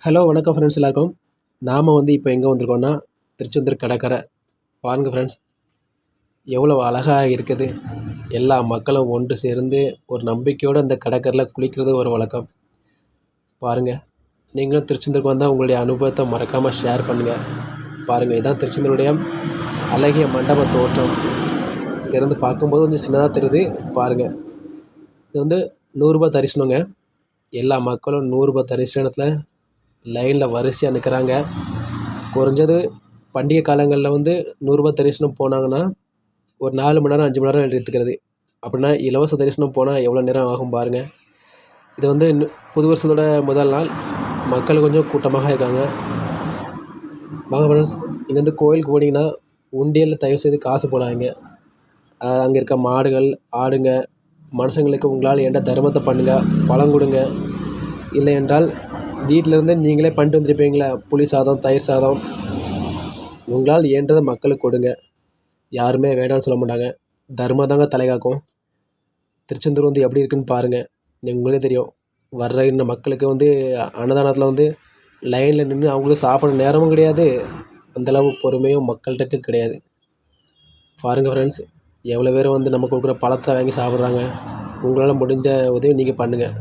Hello வணக்கம் friends எல்லாருக்கும். நாம் இப்போ எங்கே வந்திருக்கோம்னா திருச்செந்தூர் கடற்கரை. பாருங்க ஃப்ரெண்ட்ஸ், எவ்வளோ அழகாக இருக்குது. எல்லா மக்களும் ஒன்று சேர்ந்து ஒரு நம்பிக்கையோடு இந்த கடற்கரையில் குளிக்கிறது ஒரு வழக்கம். பாருங்கள், நீங்களும் திருச்செந்தூருக்கு வந்தால் உங்களுடைய அனுபவத்தை மறக்காமல் ஷேர் பண்ணுங்கள். பாருங்கள், இதுதான் திருச்செந்தூருடைய அழகிய மண்டப தோற்றம். இங்கேருந்து பார்க்கும்போது கொஞ்சம் சின்னதாக தெரியுது. பாருங்கள், இது வந்து 100 தரிசனங்க. எல்லா மக்களும் 100 தரிசனத்தில் லைனில் வரிசையாக நிற்கிறாங்க. குறைஞ்சது பண்டிகை காலங்களில் 100 தரிசனம் போனாங்கன்னா ஒரு 4 மணி நேரம் 5 மணி நேரம் எடுத்துக்கிறது. அப்படின்னா இலவச தரிசனம் போனால் எவ்வளோ நேரம் ஆகும் பாருங்கள். இது புது வருஷத்தோட முதல் நாள். மக்கள் கொஞ்சம் கூட்டமாக இருக்காங்க. வாங்க ஃப்ரெண்ட்ஸ், இங்கேருந்து கோயிலுக்கு போனீங்கன்னா உண்டியலில் தயவு செய்து காசு போடாதீங்க. அங்கே இருக்க மாடுகள், ஆடுங்க, மனுஷங்களுக்கு உங்களால் என்ன தர்மத்தை பண்ணுங்கள், பழம் கொடுங்க. இல்லை என்றால் வீட்டிலேருந்து நீங்களே பண்ணிட்டு வந்துருப்பீங்களே, புளி சாதம், தயிர் சாதம், உங்களால் இயன்றதை மக்களுக்கு கொடுங்க. யாருமே வேண்டாம்னு சொல்ல மாட்டாங்க. தர்மம் தாங்க தலைகாக்கும். திருச்செந்தூர் எப்படி இருக்குன்னு பாருங்கள். உங்களுக்கே தெரியும். வர்ற இந்த மக்களுக்கு அன்னதானத்தில் லைனில் நின்று அவங்களுக்கு சாப்பிட்ற நேரமும் கிடையாது. அந்தளவு பொறுமையும் மக்கள்கிட்ட கிடையாது. பாருங்கள் ஃப்ரெண்ட்ஸ், எவ்வளோ பேர் நம்ம கொடுக்குற பழத்தை வாங்கி சாப்பிட்றாங்க. உங்களால் முடிஞ்ச உதவி நீங்கள் பண்ணுங்கள்.